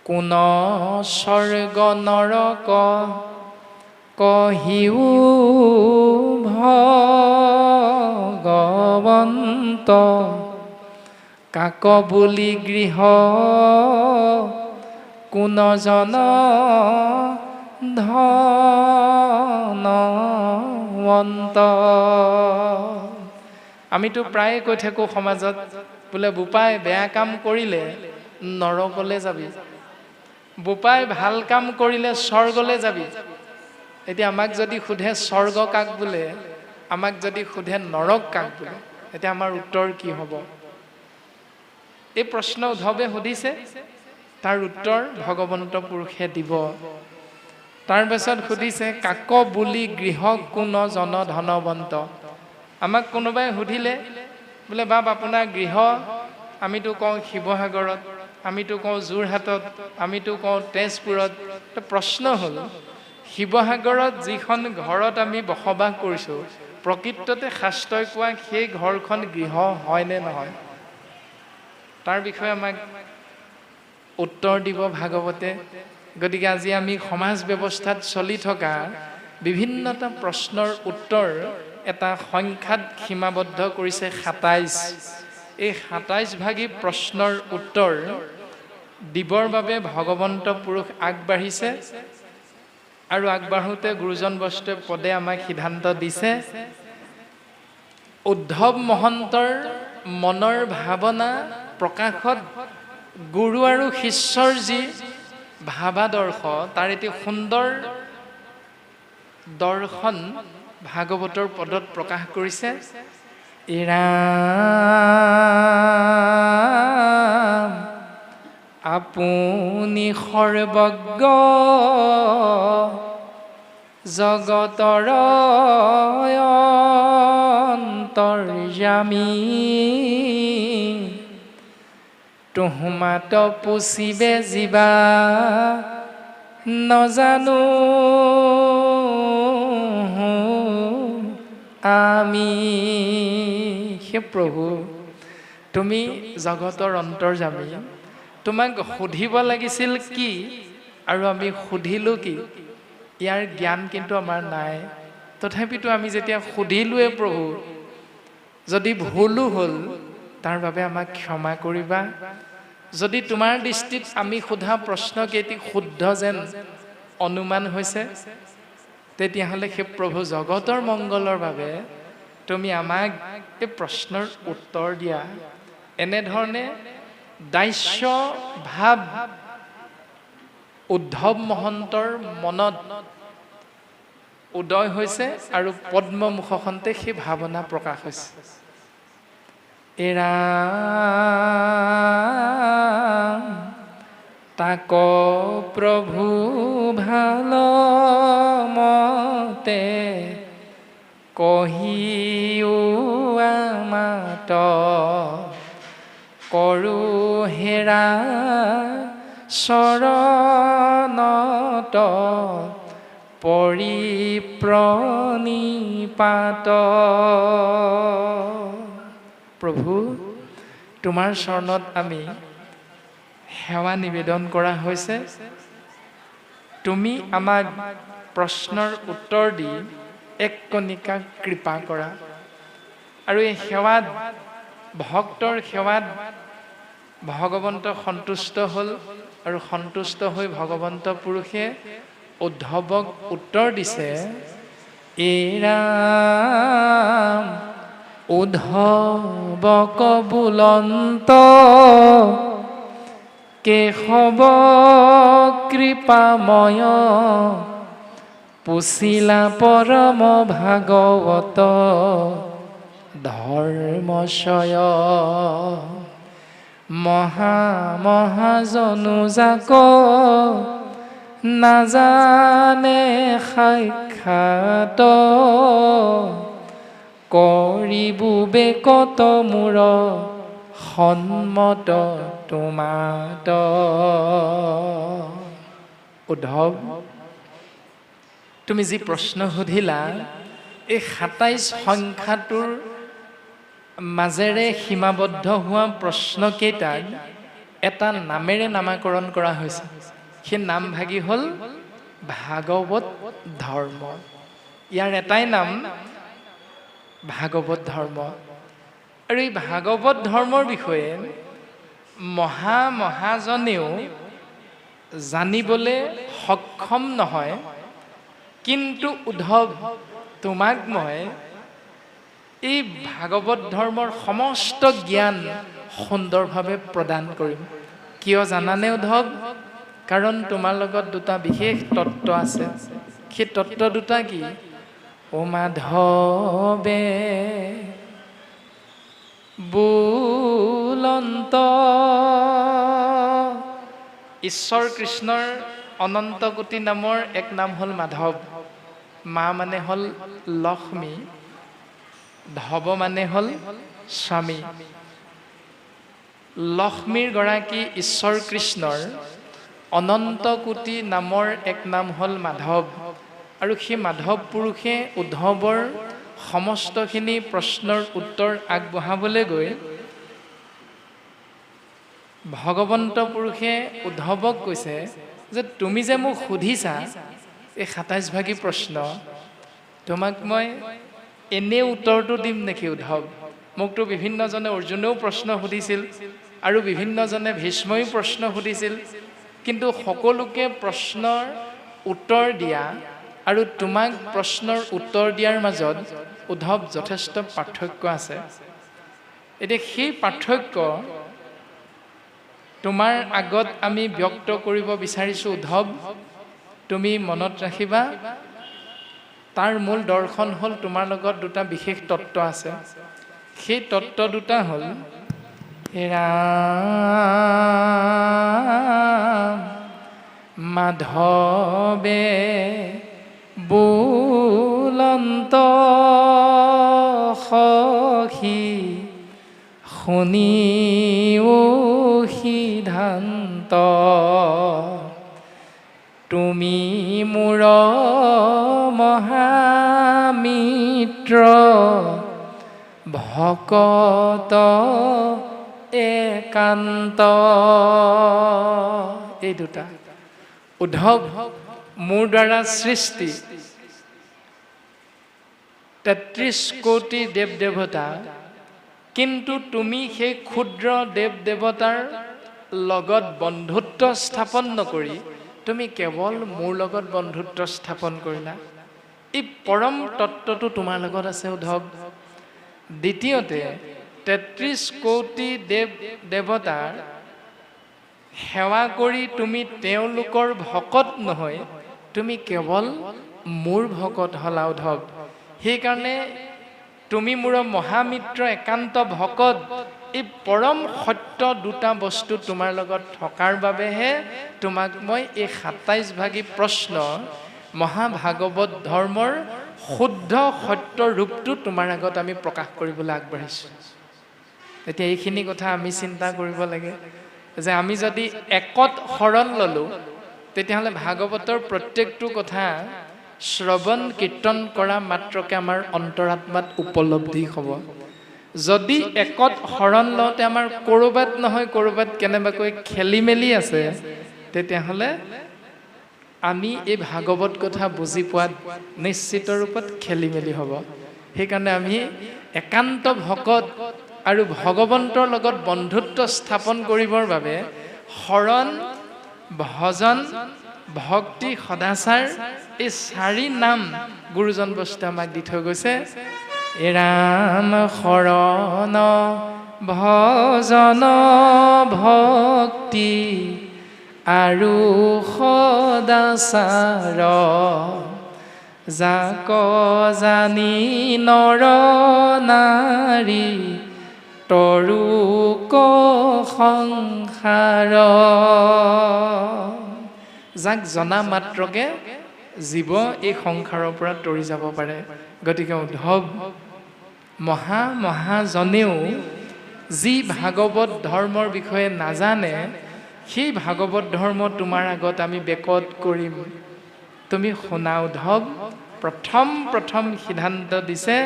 কোন স্বৰ্গ নৰক কহিও ভগৱন্ত, কাক বুলি গৃহ কোন জন ধনৱন্ত। আমিতো প্ৰায়ে কৈ থাকোঁ সমাজত, বোলে বোপাই বেয়া কাম কৰিলে নৰকলৈ যাবি, বোপাই ভাল কাম কৰিলে স্বৰ্গলৈ যাবি। এতিয়া আমাক যদি সোধে স্বৰ্গ কাক বোলে, আমাক যদি সোধে নৰক কাক বোলে, এতিয়া আমাৰ উত্তৰ কি হ'ব? এই প্ৰশ্ন উদ্ধৱে সুধিছে, তাৰ উত্তৰ ভগৱন্ত পুৰুষে দিব। তাৰ পাছত সুধিছে কাক বুলি গৃহ কোন জন ধনৱন্ত। আমাক কোনোবাই সুধিলে বোলে বাপ আপোনাৰ গৃহ, আমিতো কওঁ শিৱসাগৰত, আমিতো কওঁ যোৰহাটত, আমিতো কওঁ তেজপুৰত। প্ৰশ্ন হ'ল, শিৱসাগৰত যিখন ঘৰত আমি বসবাস কৰিছোঁ, প্ৰকৃততে শাস্ত্ৰই কোৱা সেই ঘৰখন গৃহ হয়নে নহয়? তাৰ বিষয়ে আমাক উত্তৰ দিব ভাগৱতে। গতিকে আজি আমি সমাজ ব্যৱস্থাত চলি থকা বিভিন্নটা প্ৰশ্নৰ উত্তৰ এটা সংখ্যাত সীমাবদ্ধ কৰিছে ২৭। এই ২৭ ভাগী প্ৰশ্নৰ উত্তৰ দিবৰ বাবে ভগৱন্ত পুৰুষ আগবাঢ়িছে। আৰু আগবাঢ়োতে গুৰুজন বৈষ্ণৱ পদে আমাক সিদ্ধান্ত দিছে, উদ্ধৱ মহন্তৰ মনৰ ভাৱনা প্ৰকাশত গুৰু আৰু শিষ্যৰ যি ভাৱাদৰ্শ, তাৰ এটি সুন্দৰ দৰ্শন ভাগৱতৰ পদত প্ৰকাশ কৰিছে। ৰাম আপুনি সৰ্বজ্ঞ জগতৰ অন্তৰ্যামী, তোহমাত পুচিবে জীৱা নজানো আমি। হে প্ৰভু, তুমি জগতৰ অন্তৰ্যামী, তোমাক সুধিব লাগিছিল কি আৰু আমি সুধিলোঁ কি? ইয়াৰ জ্ঞান কিন্তু আমাৰ নাই। তথাপিতো আমি যেতিয়া সুধিলোৱে প্ৰভু, যদি ভুলো হ'ল তাৰ বাবে আমাক ক্ষমা কৰিবা। যদি তোমাৰ দৃষ্টিত আমি সোধা প্ৰশ্নকেইটি শুদ্ধ যেন অনুমান হৈছে, তেতিয়াহ'লে সেই প্ৰভু জগতৰ মংগলৰ বাবে তুমি আমাক এই প্ৰশ্নৰ উত্তৰ দিয়া। এনেধৰণে দাস্য ভাৱ উদ্ধৱ মহন্তৰ মনত উদয় হৈছে আৰু পদ্ম মুখখনতে সেই ভাৱনা প্ৰকাশ হৈছে। এৰা তাক প্ৰভু ভাল মতে কহিও আমাত, কৰো হেৰা চৰণত পৰিপ্ৰণিপাত। প্ৰভু, তোমাৰ চৰণত আমি সেৱা নিবেদন কৰা হৈছে। তুমি আমাক প্ৰশ্নৰ উত্তৰ দি এক কণিকা কৃপা কৰা। আৰু এই সেৱাত, ভক্তৰ সেৱাত ভগৱন্ত সন্তুষ্ট হ'ল আৰু সন্তুষ্ট হৈ ভগৱন্ত পুৰুষে উদ্ধৱক উত্তৰ দিছে, ৰাম উদ্ধৱক বোলন্ত কেশৱ কৃপাময়, পুছিলা পৰম ভাগৱত ধৰ্মশয়। মহাজনুজাক নাজানে সাক্ষাৎ, কৰিবু বেকত মূৰ সন্মত তোমাত। উদ্ধৱ, তুমি যি প্ৰশ্ন সুধিলা, এই ২৭ সংখ্যাটোৰ মাজেৰে সীমাবদ্ধ হোৱা প্ৰশ্নকেইটাক এটা নামেৰে নামাকৰণ কৰা হৈছে। সেই নামভাগী হ'ল ভাগৱত ধৰ্ম। ইয়াৰ এটাই নাম ভাগৱত ধৰ্ম। আৰু এই ভাগৱত ধৰ্মৰ বিষয়ে মহাজনেও জানিবলৈ সক্ষম নহয়, কিন্তু উদ্ধৱ, তোমাক মই এই ভাগৱত ধৰ্মৰ সমস্ত জ্ঞান সুন্দৰভাৱে প্ৰদান কৰিম। কিয় জানানে উদ্ধৱ? কাৰণ তোমাৰ লগত দুটা বিশেষ তত্ত্ব আছে। সেই তত্ত্ব দুটা কি? ও মাধৱে বুলন্ত। ঈশ্বৰ কৃষ্ণৰ অনন্ত কোটি নামৰ এক নাম হ'ল মাধৱ। মা মানে হ'ল লক্ষ্মী, ধৱ মানে হ'ল স্বামী। লক্ষ্মীৰ গৰাকী ঈশ্বৰ কৃষ্ণৰ অনন্ত কোটি নামৰ এক নাম হ'ল মাধৱ। আৰু সেই মাধৱ পুৰুষে উদ্ধৱৰ সমস্তখিনি প্ৰশ্নৰ উত্তৰ আগবঢ়াবলৈ গৈ ভগৱন্ত পুৰুষে উদ্ধৱক কৈছে যে তুমি যে মোক সুধিছা এই ২৭ ভাগী প্ৰশ্ন, তোমাক মই এনে উত্তৰটো দিম নেকি উদ্ধৱ? মোকতো বিভিন্নজনে অৰ্জুনেও প্ৰশ্ন সুধিছিল আৰু বিভিন্নজনে ভীষ্ময়ো প্ৰশ্ন সুধিছিল, কিন্তু সকলোকে প্ৰশ্নৰ উত্তৰ দিয়া আৰু তোমাক প্ৰশ্নৰ উত্তৰ দিয়াৰ মাজত উদ্ধৱ যথেষ্ট পাৰ্থক্য আছে। এতিয়া সেই পাৰ্থক্য তোমাৰ আগত আমি ব্যক্ত কৰিব বিচাৰিছোঁ উদ্ধৱ। তুমি মনত ৰাখিবা, তাৰ মূল দৰ্শন হ'ল তোমাৰ লগত দুটা বিশেষ তত্ত্ব আছে। সেই তত্ত্ব দুটা হ'ল ৰাম মাধৱে বুলন্ত সখী শুনিও সিদ্ধান্ত। তুমি মোৰ মহামিত্ৰ ভকত একান্ত। এই দুটা উদ্ধৱ, মোৰ দ্বাৰা সৃষ্টি ৩৩ কোটি দেৱ দেৱতা, কিন্তু তুমি সেই ক্ষুদ্ৰ দেৱ দেৱতাৰ লগত বন্ধুত্ব স্থাপন নকৰি তুমি কেৱল মোৰ লগত বন্ধুত্ব স্থাপন কৰিলা। এই পৰম তত্ত্বটো তোমাৰ লগত আছে উদ্ধৱ। দ্বিতীয়তে ৩৩ কোটি দেৱ দেৱতাৰ সেৱা কৰি তুমি তেওঁলোকৰ ভকত নহয়, তুমি কেৱল মোৰ ভকত হলা উদ্ধৱ। সেইকাৰণে তুমি মোৰ মহামিত্ৰ একান্ত ভকত। এই পৰম সত্য দুটা বস্তু তোমাৰ লগত থকাৰ বাবেহে তোমাক মই এই ২৭ ভাগী প্ৰশ্ন মহাভাগৱত ধৰ্মৰ শুদ্ধ সত্য ৰূপটো তোমাৰ আগত আমি প্ৰকাশ কৰিবলৈ আগবাঢ়িছোঁ। এতিয়া এইখিনি কথা আমি চিন্তা কৰিব লাগে যে আমি যদি একত শৰণ ল'লোঁ, তেতিয়াহ'লে ভাগৱতৰ প্ৰত্যেকটো কথা শ্ৰৱণ কীৰ্তন কৰা মাত্ৰকে আমাৰ অন্তৰাত্মাত উপলব্ধি হ'ব। যদি একত শৰণ লওঁতে আমাৰ ক'ৰবাত নহয় ক'ৰবাত কেনেবাকৈ খেলি মেলি আছে, তেতিয়াহ'লে আমি এই ভাগৱত কথা বুজি পোৱাত নিশ্চিত ৰূপত খেলি মেলি হ'ব। সেইকাৰণে আমি একান্ত ভকত আৰু ভগৱন্তৰ লগত বন্ধুত্ব স্থাপন কৰিবৰ বাবে শৰণ, ভজন, ভক্তি, সদাচাৰ, এই ৪ নাম গুৰুজন বৈষ্ণৱে আমাক দি থৈ গৈছে। ৰাম শৰণ ভজন ভক্তি আৰু সদাচাৰ, যাক জানি নৰ নাৰী তৰুক সংসাৰ। যাক জনা মাত্ৰকে জীৱ এই সংসাৰৰ পৰা তৰি যাব পাৰে। গতিকে উদ্ধৱ, মহাজনেও যি ভাগৱত ধৰ্মৰ বিষয়ে নাজানে, সেই ভাগৱত ধৰ্ম তোমাৰ আগত আমি বেকত কৰিম। তুমি শুনা উদ্ধৱ। প্ৰথম সিদ্ধান্ত দিছে,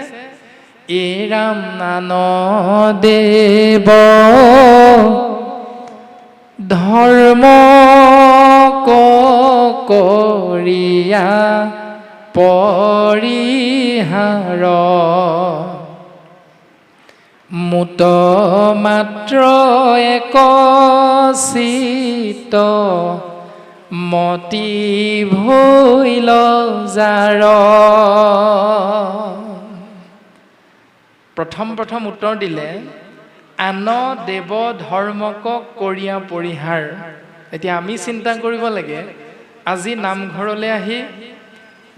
এ ৰাম নান দেৱ ধৰ্ম কৰিয়া পৰিহাৰ মুত মাত্ৰ এক চিত মতি ভৈল জাৰ। প্ৰথম উত্তৰ দিলে আন দেৱ ধৰ্মক কৰিয়া পৰিহাৰ। এতিয়া আমি চিন্তা কৰিব লাগে, আজি নামঘৰলৈ আহি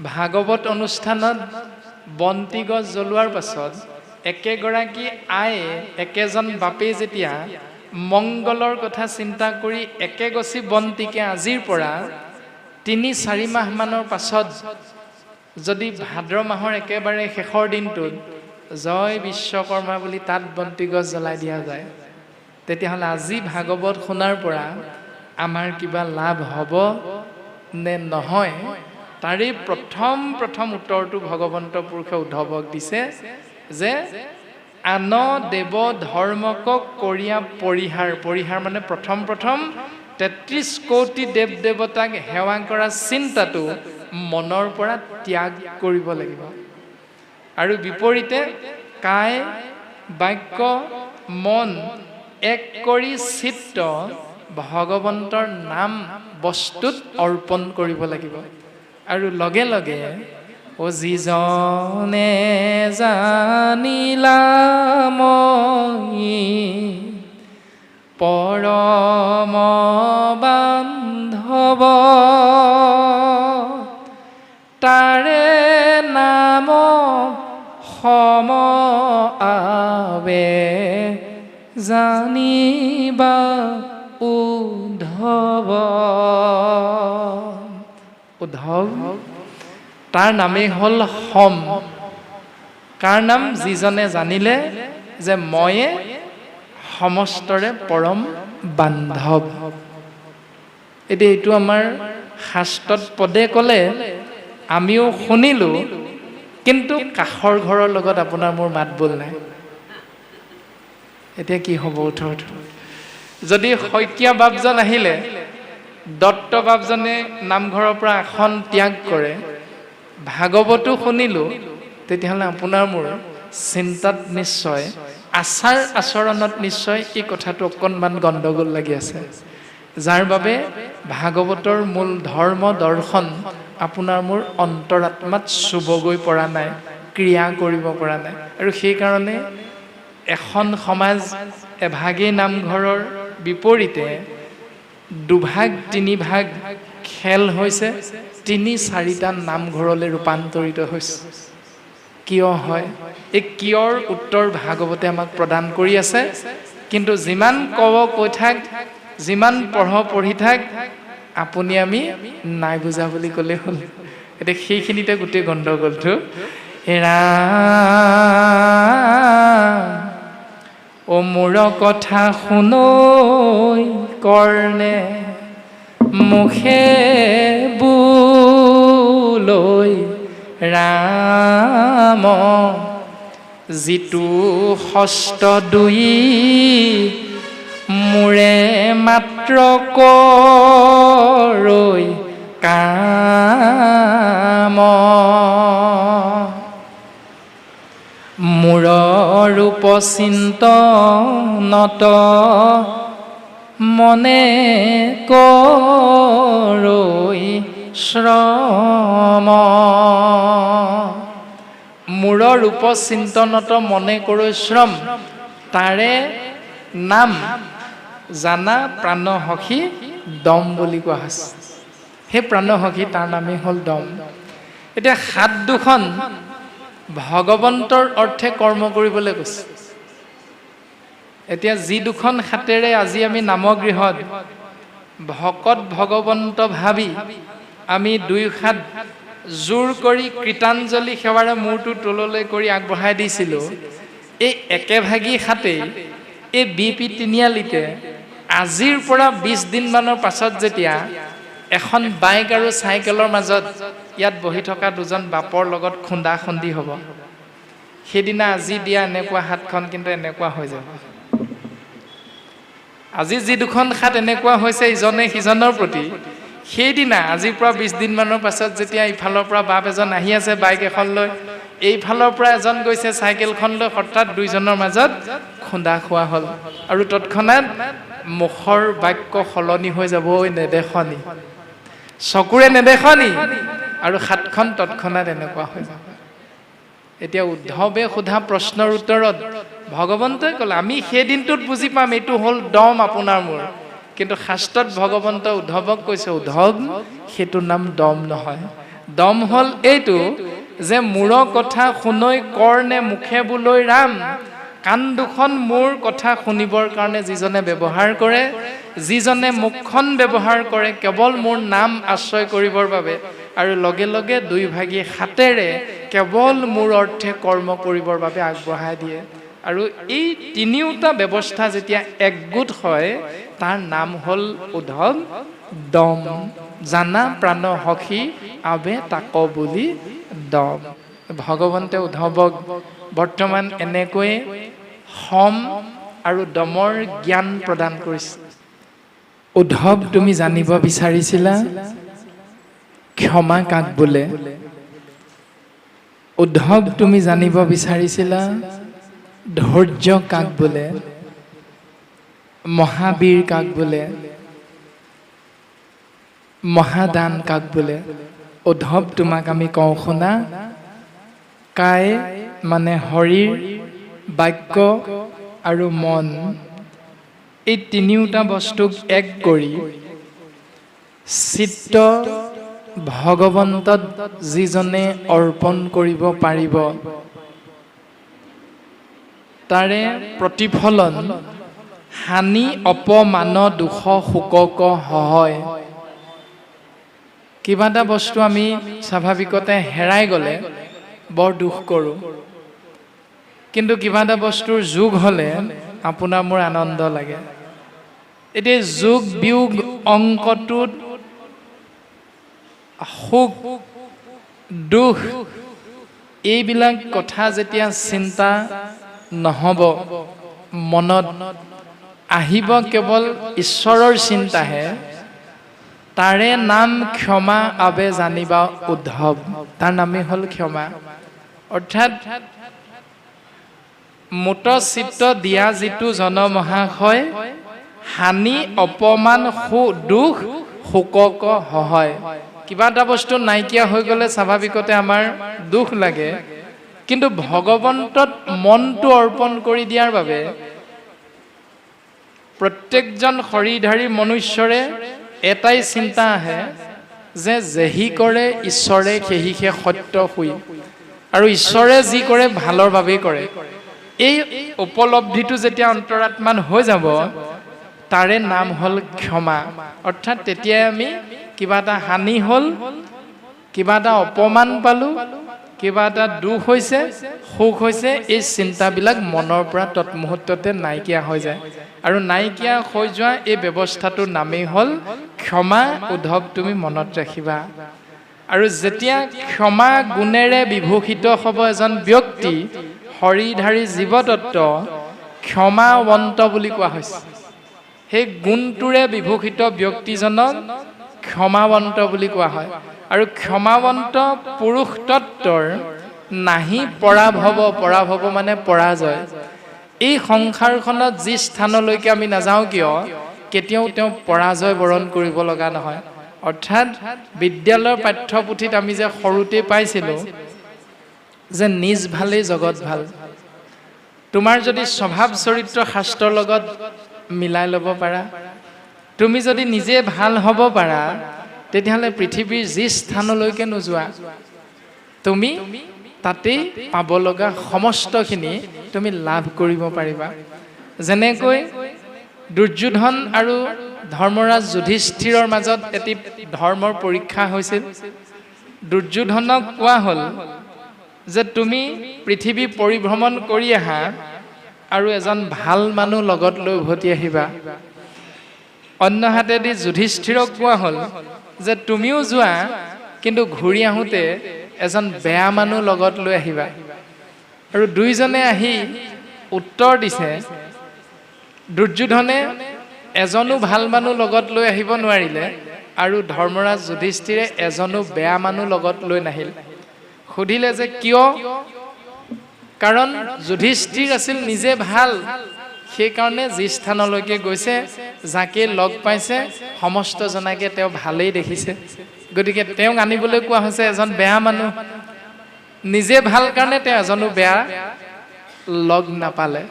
ভাগৱত অনুষ্ঠানত বন্তি গছ জ্বলোৱাৰ পাছত একেগৰাকী আয়ে একেজন বাপে যেতিয়া মংগলৰ কথা চিন্তা কৰি একেগছি বন্তিকে আজিৰ পৰা ৩-৪ মাহমানৰ পাছত যদি ভাদ্ৰ মাহৰ একেবাৰে শেষৰ দিনটোত জয় বিশ্বকৰ্মা বুলি তাত বন্তি গছ জ্বলাই দিয়া যায়, তেতিয়াহ'লে আজি ভাগৱত শুনাৰ পৰা আমাৰ কিবা লাভ হ'ব নে নহয়? তাৰে প্ৰথম উত্তৰটো ভগৱন্ত পুৰুষে উদ্ধৱক দিছে যে আন দেৱ ধৰ্মক কৰিয়া পৰিহাৰ মানে প্ৰথম ৩৩ কোটি দেৱ দেৱতাক সেৱা কৰা চিন্তাটো মনৰ পৰা ত্যাগ কৰিব লাগিব। আৰু বিপৰীতে কায় বাক্য মন এক কৰি চিত্ত ভগৱন্তৰ নাম বস্তুত অৰ্পণ কৰিব লাগিব। আৰু লগে লগে যিজনে জানিলা মই পৰম বান্ধৱ তাৰে নাম সম আবে জানিবা উদ্ধৱ। তাৰ নামেই হ'ল সম। কাৰ নাম? যিজনে জানিলে যে ময়ে সমস্তৰে পৰম বান্ধৱ। এতিয়া এইটো আমাৰ শাস্ত্ৰত পদে ক'লে আমিও শুনিলো, কিন্তু কাষৰ ঘৰৰ লগত আপোনাৰ মোৰ মাত বোল নাই। এতিয়া কি হ'ব উত্তৰটো? যদি শইকীয়া বাপজন আহিলে, দত্ত বাপজনে নামঘৰৰ পৰা আসন ত্যাগ কৰে, ভাগৱতো শুনিলো, তেতিয়াহ'লে আপোনাৰ মোৰ চিন্তাত নিশ্চয়, আচাৰ আচৰণত নিশ্চয় এই কথাটো অকণমান গণ্ডগোল লাগি আছে, যাৰ বাবে ভাগৱতৰ মূল ধৰ্ম দৰ্শন আপোনাৰ মোৰ অন্তৰাত্মাত চুবগৈ পৰা নাই, ক্ৰিয়া কৰিব পৰা নাই। আৰু সেইকাৰণে এখন সমাজ এভাগেই নামঘৰৰ বিপৰীতে দুভাগ ৩ ভাগ খেল হৈছে, ৩-৪টা নামঘৰলৈ ৰূপান্তৰিত হৈছে। কিয় হয়? এই কিয়ৰ উত্তৰ ভাগৱতে আমাক প্ৰদান কৰি আছে। কিন্তু যিমান কব কৈ থাক, যিমান পঢ়ি থাক, আপুনি আমি নাই বুজা বুলি ক'লে হ'ল। এতিয়া সেইখিনিতে গোটেই গণ্ডগোলটো। ও মোৰ কথা শুনৈ কৰ্ণে মুখে বুলৈ ৰাম যিটো হস্ত দুই মোৰে মাত্ৰ কৰৈ কাম মোৰ ৰূপ চিন্তনত মনে কৰৈ শ্ৰম মূৰ ৰূপ চিন্তনত মনে কৰৈ শ্ৰম। তাৰে নাম জানা প্ৰাণসখী দম বুলি কোৱা হৈছে। সেই প্ৰাণসখী তাৰ নামেই হ'ল দম। এতিয়া হাত দুখন ভগৱন্তৰ অৰ্থে কৰ্ম কৰিবলৈ কৈছে। এতিয়া যি দুখন হাতেৰে আজি আমি নামগৃহত ভকত ভগৱন্ত ভাবি আমি ২ হাত জোৰ কৰি কৃতাঞ্জলি সেৱাৰে মূৰটো তললৈ কৰি আগবঢ়াই দিছিলোঁ, এই একেভাগী হাতেই এই BP তিনিআলিতে আজিৰ পৰা ২০ দিনমানৰ পাছত যেতিয়া এখন বাইক আৰু চাইকেলৰ মাজত ইয়াত বহি থকা 2জন বাপৰ লগত খুন্দা খুন্দি হ'ব, সেইদিনা আজি দিয়া এনেকুৱা হাতখন কিন্তু এনেকুৱা হৈ যাব। আজি যি দুখন হাত এনেকুৱা হৈছে ইজনে সিজনৰ প্ৰতি, সেইদিনা আজিৰ পৰা 20 দিনমানৰ পাছত যেতিয়া ইফালৰ পৰা বাপ এজন আহি আছে বাইক এখন লৈ, এইফালৰ পৰা এজন গৈছে চাইকেলখন লৈ, হঠাৎ দুইজনৰ মাজত খুন্দা খোৱা হ'ল আৰু তৎক্ষণাত মুখৰ বাক্য সলনি হৈ যাব, ঐ নেদেখনি, চকুৰে নেদেখনি, আৰু হাতখন তৎক্ষণাত এনেকুৱা হৈ যাব। এতিয়া উদ্ধৱে সোধা প্ৰশ্নৰ উত্তৰত ভগৱন্তই ক'লে, আমি সেই দিনটোত বুজি পাম এইটো হ'ল দম আপোনাৰ মোৰ, কিন্তু শাস্ত্ৰত ভগৱন্ত উদ্ধৱক কৈছে, উদ্ধৱ সেইটো নাম দম নহয়। দম হ'ল এইটো যে মূৰৰ কথা শুনৈ কৰ্ণে মুখে বোলৈ ৰাম, কাণ দুখন মোৰ কথা শুনিবৰ কাৰণে যিজনে ব্যৱহাৰ কৰে, যিজনে মুখখন ব্যৱহাৰ কৰে কেৱল মোৰ নাম আশ্ৰয় কৰিবৰ বাবে, আৰু লগে লগে দুই ভাগী হাতেৰে কেৱল মোৰ অৰ্থে কৰ্ম কৰিবৰ বাবে আগবঢ়াই দিয়ে। আৰু এই তিনিওটা ব্যৱস্থা যেতিয়া একগোট হয় তাৰ নাম হ'ল উদ্ধৱ দম। জানা প্ৰাণ সখী আবে তাক বুলি দম। ভগৱন্তে উদ্ধৱক বৰ্তমান এনেকৈ সম আৰু দমৰ জ্ঞান প্ৰদান কৰিছে। উদ্ধৱ, তুমি জানিব বিচাৰিছিলা ক্ষমা কাক বোলে? উদ্ধৱ, তুমি জানিব বিচাৰিছিলা ধৈৰ্য কাক বোলে? মহাবীৰ কাক বোলে? মহাদান কাক বোলে? উদ্ধৱ, তোমাক আমি কওঁ শুনা, কায় মানে শৰীৰ, বাক্য আৰু মন, এই তিনিওটা বস্তুক এক কৰি চিত্ত ভগৱন্তত যিজনে অৰ্পণ কৰিব পাৰিব তাৰে প্ৰতিফলন হানি অপমান দুখ শোকক হয়। কিবা এটা বস্তু আমি স্বাভাৱিকতে হেৰাই গ'লে বৰ দুখ কৰোঁ, কিন্তু কিবা এটা বস্তুৰ যোগ হ'লে আপোনাৰ মোৰ আনন্দ লাগে। এতিয়া যোগ বিয়োগ অংকটোত সুখ দুখ এইবিলাক কথা যেতিয়া চিন্তা নহ'ব, মনত আহিব কেৱল ঈশ্বৰৰ চিন্তাহে, তাৰে নাম ক্ষমা আবে জানিবা উদ্ধৱ। তাৰ নামেই হ'ল ক্ষমা। অৰ্থাৎ মোট চিত্ত দিয়া যিটো জনমহাশয়, হানি অপমান দুখ শোকক হয়। কিবা এটা বস্তু নাইকিয়া হৈ গ'লে স্বাভাৱিকতে আমাৰ দুখ লাগে, কিন্তু ভগৱন্তত মনটো অৰ্পণ কৰি দিয়াৰ বাবে প্ৰত্যেকজন শৰীৰধাৰী মনুষ্যৰে এটাই চিন্তা আহে যে যেহি কৰে ঈশ্বৰে সেহিহে সত্য শুই, আৰু ঈশ্বৰে যি কৰে ভালৰ বাবেই কৰে। এই উপলব্ধিটো যেতিয়া অন্তৰাত্মান হৈ যাব তাৰে নাম হ'ল ক্ষমা। অৰ্থাৎ তেতিয়াই আমি কিবা এটা হানি হ'ল, কিবা এটা অপমান পালোঁ, কিবা এটা দুখ হৈছে, সুখ হৈছে, এই চিন্তাবিলাক মনৰ পৰা তৎমুহূৰ্ততে নাইকিয়া হৈ যায়। আৰু নাইকিয়া হৈ যোৱা এই ব্যৱস্থাটোৰ নামেই হ'ল ক্ষমা। উদ্ধৱ, তুমি মনত ৰাখিবা। আৰু যেতিয়া ক্ষমা গুণেৰে বিভূষিত হ'ব এজন ব্যক্তি, শৰীৰধাৰী জীৱতত্ত্ব ক্ষমাৱন্ত বুলি কোৱা হৈছে। সেই গুণটোৰে বিভূষিত ব্যক্তিজনক ক্ষমাৱন্ত বুলি কোৱা হয়। আৰু ক্ষমাৱন্ত পুৰুষ তত্ত্বৰ নাহি পৰাভৱ, পৰাভৱ মানে পৰাজয়। এই সংসাৰখনত যি স্থানলৈকে আমি নাযাওঁ কিয়, কেতিয়াও তেওঁ পৰাজয় বৰণ কৰিব লগা নহয়। অৰ্থাৎ বিদ্যালয়ৰ পাঠ্যপুথিত আমি যে সৰুতেই পাইছিলোঁ যে নিজ ভালেই জগত ভাল। তোমাৰ যদি স্বভাৱ চৰিত্ৰ শাস্ত্ৰৰ লগত মিলাই ল'ব পাৰা, তুমি যদি নিজে ভাল হ'ব পাৰা, তেতিয়াহ'লে পৃথিৱীৰ যি স্থানলৈকে নোযোৱা তুমি তাতেই পাব লগা সমস্তখিনি তুমি লাভ কৰিব পাৰিবা। যেনেকৈ দুৰ্যোধন আৰু ধৰ্মৰাজ যুধিষ্ঠিৰৰ মাজত এটি ধৰ্মৰ পৰীক্ষা হৈছিল। দুৰ্যোধনক কোৱা হ'ল যে তুমি পৃথিৱী পৰিভ্ৰমণ কৰি আহা আৰু এজন ভাল মানুহ লগত লৈ উভতি আহিবা। অন্য হাতেদি যুধিষ্ঠিৰক কোৱা হ'ল যে তুমিও যোৱা, কিন্তু ঘূৰি আহোঁতে এজন বেয়া মানুহ লগত লৈ আহিবা। আৰু দুইজনে আহি উত্তৰ দিছে। দুৰ্যোধনে এজনো ভাল মানুহ লগত লৈ আহিব নোৱাৰিলে আৰু ধৰ্মৰাজ যুধিষ্ঠিৰে এজনো বেয়া মানুহ লগত লৈ নাহিল। সুধিলে যে কিয়? কাৰণ যুধিষ্ঠিৰ আছিল নিজে ভাল, সেইকাৰণে যি স্থানলৈকে গৈছে, যাকে লগ পাইছে, সমস্ত জনাকে তেওঁ ভালেই দেখিছে। গতিকে তেওঁক আনিবলৈ কোৱা হৈছে এজন বেয়া মানুহ। নিজে ভাল কাৰণে তেওঁ এজনো বেয়া লগ নাপালে।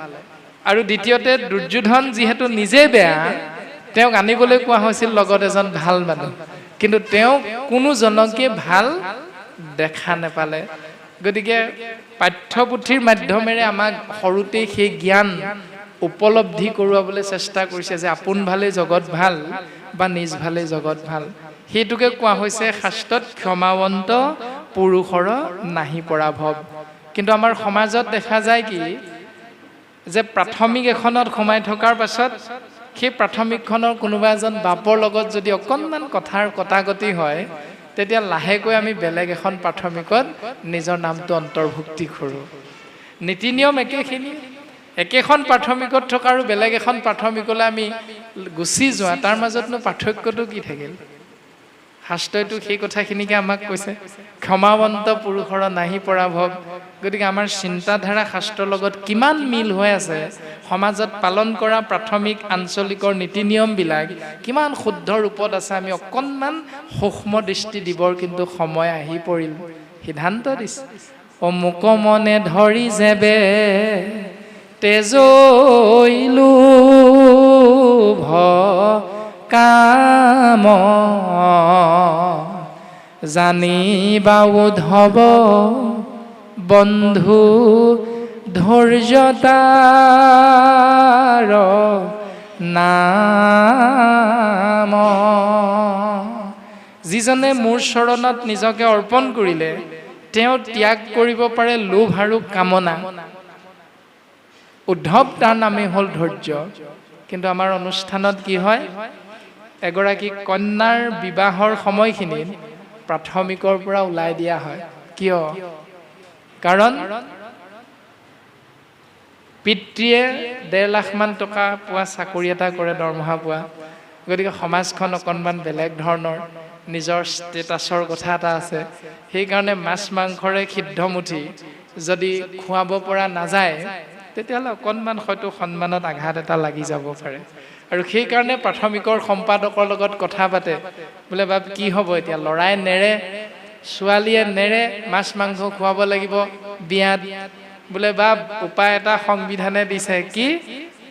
আৰু দ্বিতীয়তে দুৰ্যোধন যিহেতু নিজে বেয়া, তেওঁক আনিবলৈ কোৱা হৈছিল লগত এজন ভাল মানুহ, কিন্তু তেওঁ কোনো জনকে ভাল দেখা নেপালে। গতিকে পাঠ্যপুথিৰ মাধ্যমেৰে আমাক সৰুতেই সেই জ্ঞান উপলব্ধি কৰোৱাবলৈ চেষ্টা কৰিছে যে আপোন ভালেই জগত ভাল বা নিজ ভালেই জগত ভাল। সেইটোকে কোৱা হৈছে শাস্ত্ৰত ক্ষমাৱন্ত পুৰুষৰ নাহি পৰা ভৱ। কিন্তু আমাৰ সমাজত দেখা যায় কি, যে প্ৰাথমিক এখনত সোমাই থকাৰ পাছত সেই প্ৰাথমিকখনৰ কোনোবা এজন বাপৰ লগত যদি অকণমান কথাৰ কটাকটি হয়, তেতিয়া লাহেকৈ আমি বেলেগ এখন প্ৰাথমিকত নিজৰ নামটো অন্তৰ্ভুক্তি কৰোঁ। নীতি নিয়ম একেখিনি, একেখন প্ৰাথমিকত থকা আৰু বেলেগ এখন প্ৰাথমিকলৈ আমি গুচি যোৱা, তাৰ মাজতনো পাৰ্থক্যটো কি থাকিল? শাস্ত্ৰইতো সেই কথাখিনিকে আমাক কৈছে, ক্ষমাৱন্ত পুৰুষৰ নাহি পৰা ভৱ। গতিকে আমাৰ চিন্তাধাৰা শাস্ত্ৰৰ লগত কিমান মিল হৈ আছে, সমাজত পালন কৰা প্ৰাথমিক আঞ্চলিকৰ নীতি নিয়মবিলাক কিমান শুদ্ধ ৰূপত আছে, আমি অকণমান সূক্ষ্ম দৃষ্টি দিবৰ কিন্তু সময় আহি পৰিল। সিদ্ধান্ত দিছে, অমুক মনে ধৰি যেবে তেজৈলো ভ কাম জানিবা উদ্ধৱ বন্ধু ধৈৰ্যতাৰ নাম। যিজনে মোৰ চৰণত নিজকে অৰ্পণ কৰিলে, তেওঁ ত্যাগ কৰিব পাৰে লোভ আৰু কামনা। উদ্ধৱ তাৰ নামেই হ'ল ধৈৰ্য। কিন্তু আমাৰ অনুষ্ঠানত কি হয়, এগৰাকী কন্যাৰ বিবাহৰ সময়খিনিত প্ৰাথমিকৰ পৰা ওলাই দিয়া হয়। কিয়? কাৰণ পিতৃয়ে 1.5 লাখ মান টকা পোৱা চাকৰি এটা কৰে, দৰমহা পোৱা। গতিকে সমাজখন অকণমান বেলেগ ধৰণৰ, নিজৰ ষ্টেটাছৰ কথা এটা আছে। সেইকাৰণে মাছ মাংসৰে সিদ্ধমুঠি যদি খুৱাব পৰা নাযায়, তেতিয়াহ'লে অকণমান হয়তো সন্মানত আঘাত এটা লাগি যাব পাৰে। আৰু সেইকাৰণে প্ৰাথমিকৰ সম্পাদকৰ লগত কথা পাতে, বোলে বাপ কি হ'ব এতিয়া, ল'ৰাই নেৰে, ছোৱালীয়ে নেৰে, মাছ মাংস খুৱাব লাগিব বিয়াত। বোলে বাপ উপায় এটা সংবিধানে দিছে, কি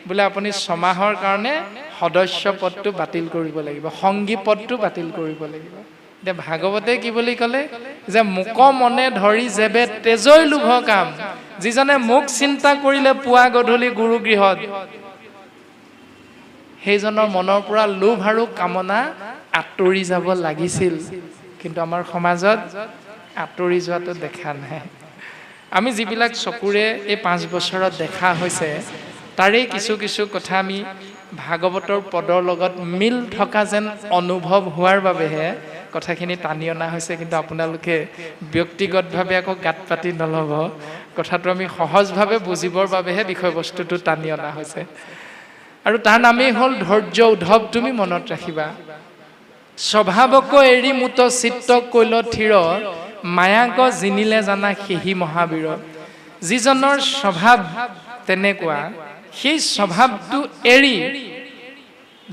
বোলে আপুনি 6 মাহৰ কাৰণে সদস্য পদটো বাতিল কৰিব লাগিব, সংগী পদটো বাতিল কৰিব লাগিব। এতিয়া ভাগৱতে কি বুলি ক'লে, যে মোক মনে ধৰি যেবে তেজৈ লোভ কাম, যিজনে মোক চিন্তা কৰিলে পুৱা গধূলি গুৰুগৃহত, সেইজনৰ মনৰ পৰা লোভ আৰু কামনা আঁতৰি যাব লাগিছিল। কিন্তু আমাৰ সমাজত আঁতৰি যোৱাটো দেখা নাই। আমি যিবিলাক চকুৰে এই 5 বছৰত দেখা হৈছে, তাৰে কিছু কিছু কথা আমি ভাগৱতৰ পদৰ লগত মিল থকা যেন অনুভৱ হোৱাৰ বাবেহে কথাখিনি টানি অনা হৈছে। কিন্তু আপোনালোকে ব্যক্তিগতভাৱে আকৌ গাত পাতি নল'ব, কথাটো আমি সহজভাৱে বুজিবৰ বাবেহে বিষয়বস্তুটো টানি অনা হৈছে। আৰু তাৰ নামেই হ'ল ধৈৰ্য। উদ্ধৱ, তুমি মনত ৰাখিবা, স্বভাৱক এৰি মুত চিত্ত কৈল থিৰ, মায়াক জিনিলে জানা সেহি মহাবীৰ। যিজনৰ স্বভাৱ তেনেকুৱা, সেই স্বভাৱটো এৰি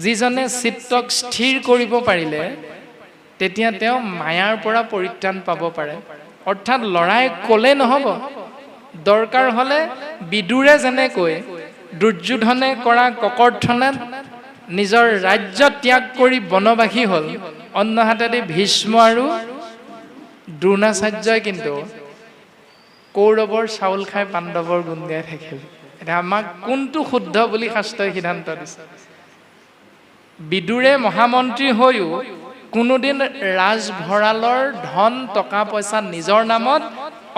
যিজনে চিত্তক স্থিৰ কৰিব পাৰিলে, তেতিয়া তেওঁ মায়াৰ পৰা পৰিত্ৰাণ পাব পাৰে। অৰ্থাৎ লৰাই ক'লে নহ'ব, দৰকাৰ হ'লে বিদুৰে যেনেকৈ দুৰ্যোধনে কৰা ককৰ্থনাত নিজৰ ৰাজ্য ত্যাগ কৰি বনবাসী হ'ল, অন্যহাতেদি ভীষ্ম আৰু দ্ৰোণাচাৰ্যই কিন্তু কৌৰৱৰ চাউল খাই পাণ্ডৱৰ গুণ গাই থাকিল। এতিয়া আমাক কোনটো শুদ্ধ বুলি শাস্ত্ৰই সিদ্ধান্ত দিছে? বিদুৰে মহামন্ত্ৰী হৈও কোনোদিন ৰাজভঁৰালৰ ধন টকা পইচা নিজৰ নামত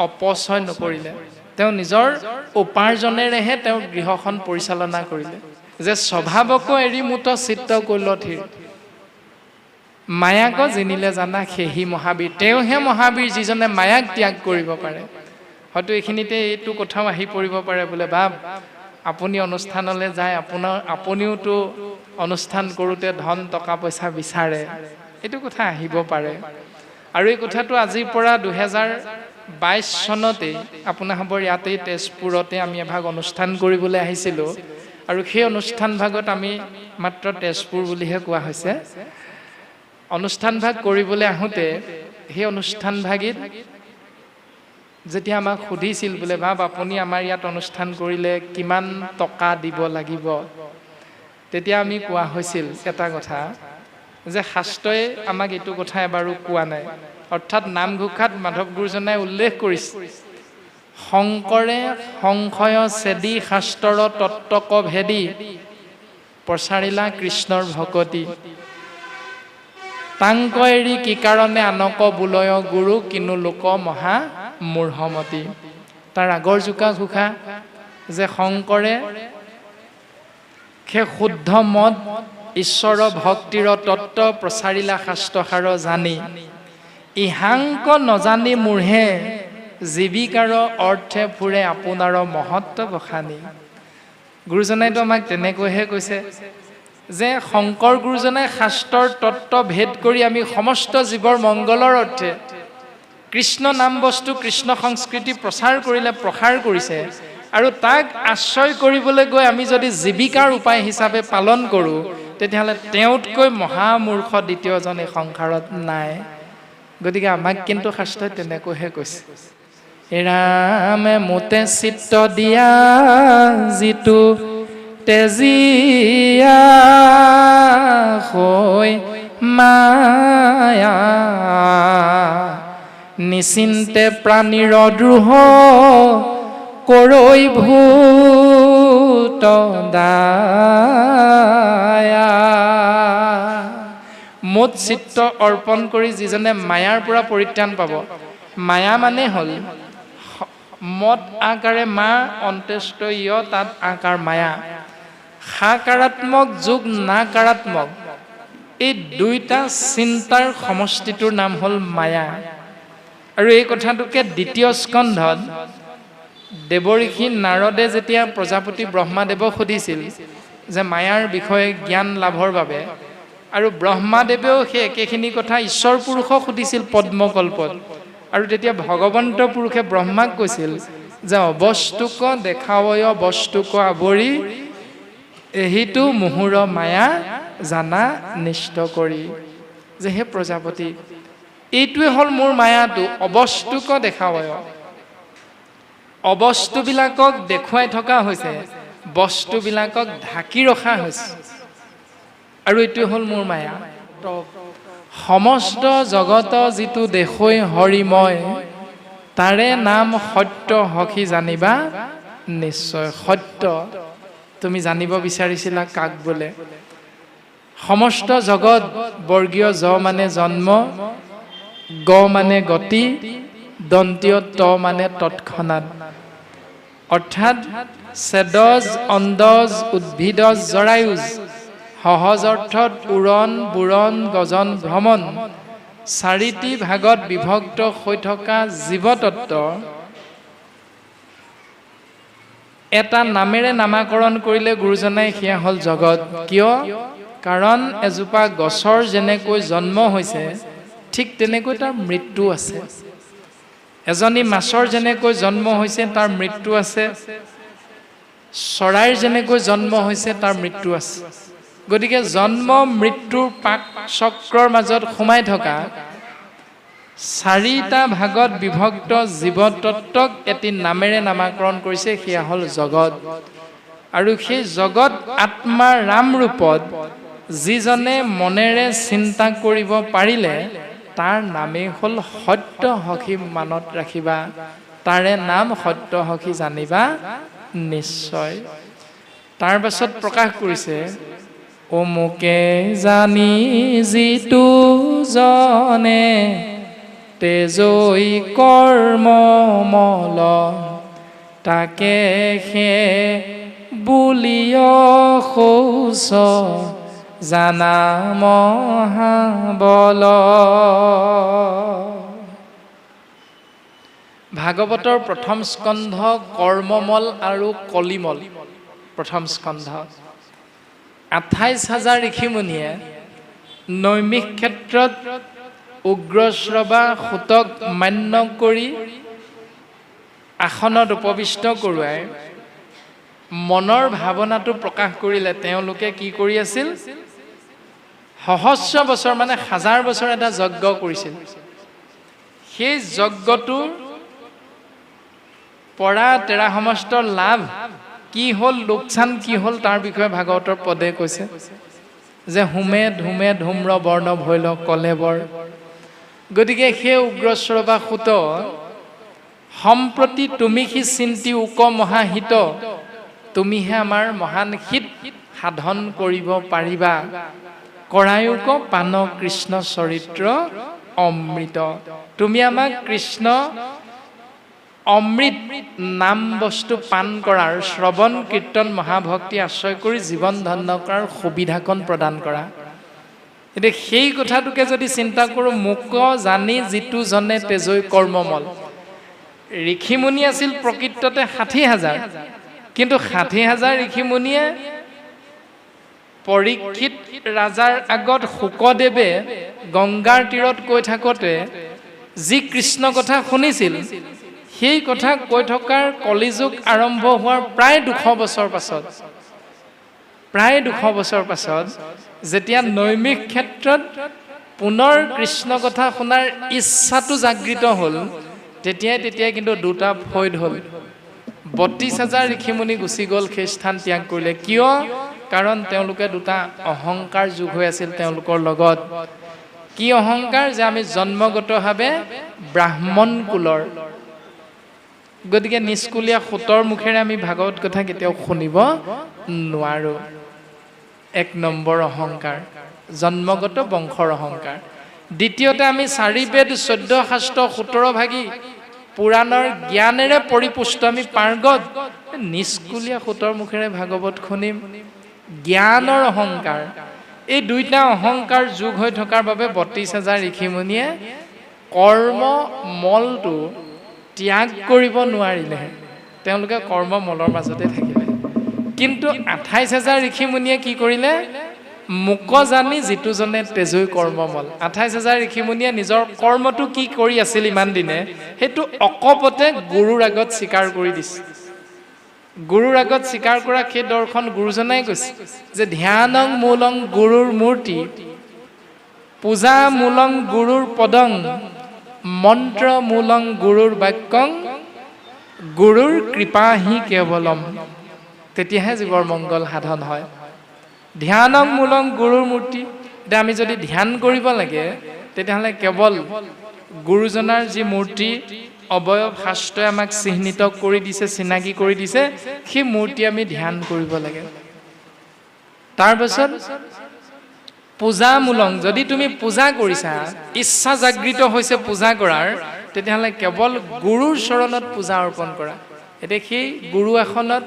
অপচয় নকৰিলে। তেওঁ নিজৰ উপাৰ্জনেৰেহে তেওঁ গৃহখন পৰিচালনা কৰিলে। যে স্বভাৱক এৰি মুত চিত্ত কৈল থিৰ, মায়াক জিনিলে জানা সেহি মহাবীৰ। তেওঁহে মহাবীৰ, যিজনে মায়াক ত্যাগ কৰিব পাৰে। হয়তো এইখিনিতে এইটো কথাও আহি পৰিব পাৰে, বোলে বাপ আপুনি অনুষ্ঠানলৈ যায়, আপুনিওতো অনুষ্ঠান কৰোঁতে ধন টকা পইচা বিচাৰে, এইটো কথা আহিব পাৰে। আৰু এই কথাটো আজিৰ পৰা 2022 চনতেই আপোনাসৱৰ ইয়াতেই তেজপুৰতে আমি এভাগ অনুষ্ঠান কৰিবলৈ আহিছিলোঁ। আৰু সেই অনুষ্ঠান ভাগত আমি মাত্ৰ তেজপুৰ বুলিহে কোৱা হৈছে। অনুষ্ঠান ভাগ কৰিবলৈ আহোঁতে সেই অনুষ্ঠান ভাগিত যেতিয়া আমাক সুধিছিল বোলে বাপ আপুনি আমাৰ ইয়াত অনুষ্ঠান কৰিলে কিমান টকা দিব লাগিব, তেতিয়া আমি কোৱা হৈছিল এটা কথা যে শাস্ত্ৰই আমাক এইটো কথা এবাৰো কোৱা নাই। অৰ্থাৎ নামঘোষাত মাধৱ গুৰুজনাই উল্লেখ কৰিছে, শংকৰে সংশয় ছেদি শাস্ত্ৰৰ তত্ত্বক ভেদি প্ৰচাৰিলা কৃষ্ণৰ ভকতি, তাংক এৰি কি কাৰণে আনক বোলয় গুৰু কিনো লোক মহা মূঢ়মতি। তাৰ আগৰ জোকা ঘোষা যে শংকৰে সেই শুদ্ধ মত ঈশ্বৰ ভক্তিৰ তত্ত্ব প্ৰচাৰিলা শাস্ত্ৰসাৰ জানি, ইহাংক নজানি মূঢ়ে জীৱিকাৰ অৰ্থে ফুৰে আপোনাৰ মহত্ব বখানি। গুৰুজনাইতো আমাক তেনেকৈহে কৈছে যে শংকৰ গুৰুজনাই শাস্ত্ৰৰ তত্ত্ব ভেদ কৰি আমি সমস্ত জীৱৰ মংগলৰ অৰ্থে কৃষ্ণ নাম বস্তু কৃষ্ণ সংস্কৃতি প্ৰচাৰ কৰিলে, প্ৰসাৰ কৰিছে। আৰু তাক আশ্ৰয় কৰিবলৈ গৈ আমি যদি জীৱিকাৰ উপায় হিচাপে পালন কৰোঁ, তেতিয়াহ'লে তেওঁতকৈ মহামূৰ্খ দ্বিতীয়জন এই সংসাৰত নাই। গতিকে আমাক কিন্তু শাস্ত্ৰই তেনেকৈহে কৈছে, ৰামে মোতে চিত্ত দিয়া যিটো তেজিয়া হৈ মায়া, নিচিন্তে প্ৰাণীৰ দ্ৰোহ কৰৈ ভূত দায়া। মোত চিত্ত অৰ্পণ কৰি যিজনে মায়াৰ পৰা পৰিত্ৰাণ পাব, মায়া মানে হ'ল মত আকাৰে মা অন্ত্যেষ্ট য় তাত আকাৰ মায়া, সাকাৰাত্মক যোগ নাকাৰাত্মক, এই দুইটা চিন্তাৰ সমষ্টিটোৰ নাম হ'ল মায়া। আৰু এই কথাটোকে দ্বিতীয় স্কন্ধত দেৱঋষি নাৰদে যেতিয়া প্ৰজাপতি ব্ৰহ্মাদেৱক সুধিছিল যে মায়াৰ বিষয়ে জ্ঞান লাভৰ বাবে, আৰু ব্ৰহ্মাদেৱেও সেই একেখিনি কথা ঈশ্বৰ পুৰুষক সুধিছিল পদ্মকল্পত। আৰু তেতিয়া ভগৱন্ত পুৰুষে ব্ৰহ্মাক কৈছিল যে অবস্তুক দেখাৱয় বস্তুক আৱৰি, এহিটো মুহুৰ মায়া জানা নিষ্ট কৰি। যে হে প্ৰজাপতি, এইটোৱে হ'ল মোৰ মায়াটো, অবস্তুক দেখাৱয়, অবস্তুবিলাকক দেখুৱাই থকা হৈছে, বস্তুবিলাকক ঢাকি ৰখা হৈছে, আৰু এইটোৱে হ'ল মোৰ মায়া। সমস্ত জগত যিটো দেখৈ হৰিময়, তাৰে নাম সত্য সখী জানিবা নিশ্চয়। সত্য তুমি জানিব বিচাৰিছিলা কাক বোলে? সমস্ত জগত বৰ্গীয় জ মানে জন্ম, গ মানে গতি, দন্তীয় ত মানে তৎক্ষণাৎ। অৰ্থাৎ ছেদজ অন্দজ উদ্ভিদজ জৰায়ুজ, সহজ অৰ্থত উৰণ বুৰণ গজন ভ্ৰমণ, চাৰিটি ভাগত বিভক্ত হৈ থকা জীৱতত্ব এটা নামেৰে নামাকৰণ কৰিলে গুৰুজনাই সেয়া হ'ল জগত। কিয়? কাৰণ এজোপা গছৰ যেনেকৈ জন্ম হৈছে, ঠিক তেনেকৈ তাৰ মৃত্যু আছে। এজনী মাছৰ যেনেকৈ জন্ম হৈছে তাৰ মৃত্যু আছে, চৰাইৰ যেনেকৈ জন্ম হৈছে তাৰ মৃত্যু আছে। গতিকে জন্ম মৃত্যুৰ পাক চক্ৰৰ মাজত সোমাই থকা চাৰিটা ভাগত বিভক্ত জীৱতত্বক এটি নামেৰে নামাকৰণ কৰিছে, সেয়া হ'ল জগত। আৰু সেই জগত আত্মা ৰাম ৰূপত যিজনে মনেৰে চিন্তা কৰিব পাৰিলে, তাৰ নামেই হ'ল সত্য সখী মানত ৰাখিবা, তাৰে নাম সত্য সখী জানিবা নিশ্চয়। তাৰ পাছত প্ৰকাশ কৰিছে, অমুকে জানি যিটো জনে তেজৈ কৰ্মমল, তাকে সে বুলিয় শৌচ জানা মহাবল। ভাগৱতৰ প্ৰথম স্কন্ধ কৰ্মমল আৰু কলিমল, প্ৰথম স্কন্ধ ২৮,০০০ ঋষিমুনিয়ে নৈমিষ ক্ষেত্ৰত উগ্ৰশ্ৰৱা সূতক মান্য কৰি আসনত উপবিষ্ট কৰোৱাই মনৰ ভাৱনাটো প্ৰকাশ কৰিলে। তেওঁলোকে কি কৰি আছিল? সহস্ৰ বছৰ মানে ১০০০ বছৰ এটা যজ্ঞ কৰিছিল। সেই যজ্ঞটোৰ পৰা তেৰা সমস্ত লাভ কি হ'ল, লোকচান কি হ'ল, তাৰ বিষয়ে ভাগৱতৰ পদে কৈছে যে হোমে ধূমে ধূম্ৰ বৰ্ণ ভৈল কলেবৰ। গতিকে সেই উগ্ৰশ্ৰৱা সূত সম্প্ৰতি তুমি সি চিন্তি উক মহাহিত, তুমিহে আমাৰ মহান হিত সাধন কৰিব পাৰিবা। কৰায়ুক পান কৃষ্ণ চৰিত্ৰ অমৃত, তুমি আমাক কৃষ্ণ অমৃত নাম বস্তু পান কৰাৰ, শ্ৰৱণ কীৰ্তন মহাভক্তি আশ্ৰয় কৰি জীৱন ধন্য কৰাৰ সুবিধাকণ প্ৰদান কৰা। এতিয়া সেই কথাটোকে যদি চিন্তা কৰোঁ, মোক জানি যিটো জনে তেজৈ কৰ্মমল। ঋষিমুনি আছিল প্ৰকৃততে ৬০,০০০, কিন্তু ৬০,০০০ ঋষিমুনিয়ে পৰীক্ষিত ৰাজাৰ আগত শুকদেৱে গংগাৰ তীৰত কৈ থাকোঁতে যি কৃষ্ণ কথা শুনিছিল, সেই কথা কৈ থকাৰ কলিযুগ আৰম্ভ হোৱাৰ প্ৰায় ২০০ বছৰ পাছত যেতিয়া নৈমিষ ক্ষেত্ৰত পুনৰ কৃষ্ণ কথা শুনাৰ ইচ্ছাটো জাগৃত হ'ল, তেতিয়াই কিন্তু দুটা ফৈদ হ'ল। ৩২,০০০ ঋষিমুনি গুচি গ'ল, সেই স্থান ত্যাগ কৰিলে। কিয়? কাৰণ তেওঁলোকে দুটা অহংকাৰ যোগ হৈ আছিল তেওঁলোকৰ লগত। কি অহংকাৰ? যে আমি জন্মগতভাৱে ব্ৰাহ্মণ কুলৰ, গতিকে নিষ্কুলীয়া সূতৰ মুখেৰে আমি ভাগৱত কথা কেতিয়াও শুনিব নোৱাৰোঁ। ১ নম্বৰ অহংকাৰ, জন্মগত বংশৰ অহংকাৰ। দ্বিতীয়তে আমি ৪ বেদ ১৪ শাস্ত্ৰ ১৭ ভাগী পুৰাণৰ জ্ঞানেৰে পৰিপুষ্ট, আমি পাৰ্গত, নিষ্কুলীয়া সূতৰ মুখেৰে ভাগৱত শুনিম, জ্ঞানৰ অহংকাৰ। এই দুইটা অহংকাৰ যোগ হৈ থকাৰ বাবে ৩২,০০০ ঋষিমুনিয়ে কৰ্মমলটো ত্যাগ কৰিব নোৱাৰিলেহে, তেওঁলোকে কৰ্মমলৰ মাজতে থাকিলে। কিন্তু ২৮,০০০ ঋষিমুনিয়ে কি কৰিলে? মোক জানি যিটো জনে তেজৈ কৰ্মমল। ২৮,০০০ ঋষিমুনিয়ে নিজৰ কৰ্মটো কি কৰি আছিল ইমান দিনে, সেইটো অকপতে গুৰুৰ আগত স্বীকাৰ কৰি দিছে। গুৰুৰ আগত স্বীকাৰ কৰা সেই দৰ্শন গুৰুজনাই কৈছে যে ধ্যানং মূলং গুৰুৰ মূৰ্তি, পূজা মূলং গুৰুৰ পদং, মন্ত্ৰ মূলং গুৰুৰ বাক্যং, গুৰুৰ কৃপাহি কেৱলম। তেতিয়াহে জীৱৰ মংগল সাধন হয়। ধ্যানং মূলং গুৰুৰ মূৰ্তি। এতিয়া আমি যদি ধ্যান কৰিব লাগে, তেতিয়াহ'লে কেৱল গুৰুজনাৰ যি মূৰ্তি অৱয়ব শাস্ত্ৰই আমাক চিহ্নিত কৰি দিছে, চিনাকি কৰি দিছে, সেই মূৰ্তি আমি ধ্যান কৰিব লাগে। তাৰপাছত পূজামূলং, যদি তুমি পূজা কৰিছা, ইচ্ছা জাগৃত হৈছে পূজা কৰাৰ, তেতিয়াহ'লে কেৱল গুৰুৰ চৰণত পূজা অৰ্পণ কৰা। এতিয়া সেই গুৰু আসনত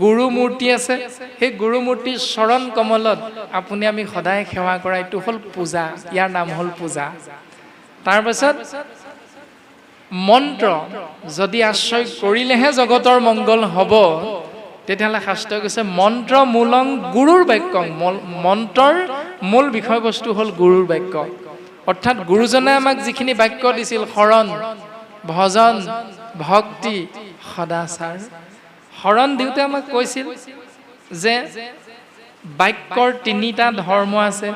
গুৰু মূৰ্তি আছে, সেই গুৰু মূৰ্তিৰ চৰণ কমলত আপুনি আমি সদায় সেৱা কৰা, এইটো হ'ল পূজা, ইয়াৰ নাম হ'ল পূজা। তাৰপাছত মন্ত্ৰ যদি আশ্ৰয় কৰিলেহে জগতৰ মংগল হ'ব, তেতিয়াহ'লে শাস্ত্ৰই কৈছে মন্ত্ৰ মূলং গুৰুৰ বাক্যং, মন্ত্ৰৰ মূল বিষয়বস্তু হ'ল গুৰুৰ বাক্য। অৰ্থাৎ গুৰুজনে আমাক যিখিনি বাক্য দিছিল, শৰণ, ভজন, ভক্তি, সদাচাৰ। শৰণ দিওঁতে আমাক কৈছিল যে বাক্যৰ ৩টা ধৰ্ম আছে,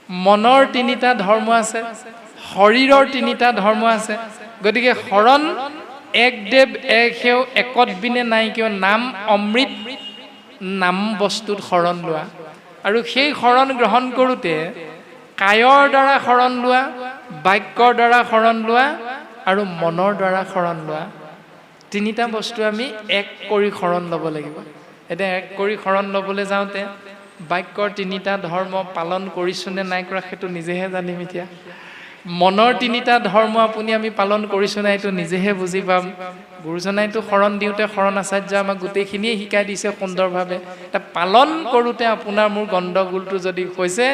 মনৰ ৩টা ধৰ্ম আছে, শৰীৰৰ 3টা ধৰ্ম আছে। গতিকে শৰণ এক দেৱ এক সেও একত বিনে নাই কিয়, নাম অমৃত নাম বস্তুত শৰণ লোৱা। আৰু সেই শৰণ গ্ৰহণ কৰোঁতে কায়ৰ দ্বাৰা শৰণ লোৱা, বাক্যৰ দ্বাৰা শৰণ লোৱা আৰু মনৰ দ্বাৰা শৰণ লোৱা। 3টা বস্তু আমি এক কৰি শৰণ ল'ব লাগিব। এতিয়া এক কৰি শৰণ ল'বলৈ যাওঁতে বাক্যৰ 3টা ধৰ্ম পালন কৰিছোঁ নে নাই কৰা সেইটো নিজেহে জানিম। এতিয়া মনৰ 3টা ধৰ্ম আপুনি আমি পালন কৰিছোঁ নাই এইটো নিজেহে বুজি পাম। গুৰুজনাইতো শৰণ দিওঁতে শৰণ আচাৰ্য আমাক গোটেইখিনিয়ে শিকাই দিছে সুন্দৰভাৱে। এতিয়া পালন কৰোঁতে আপোনাৰ মোৰ গণ্ডগোলটো যদি হৈছে,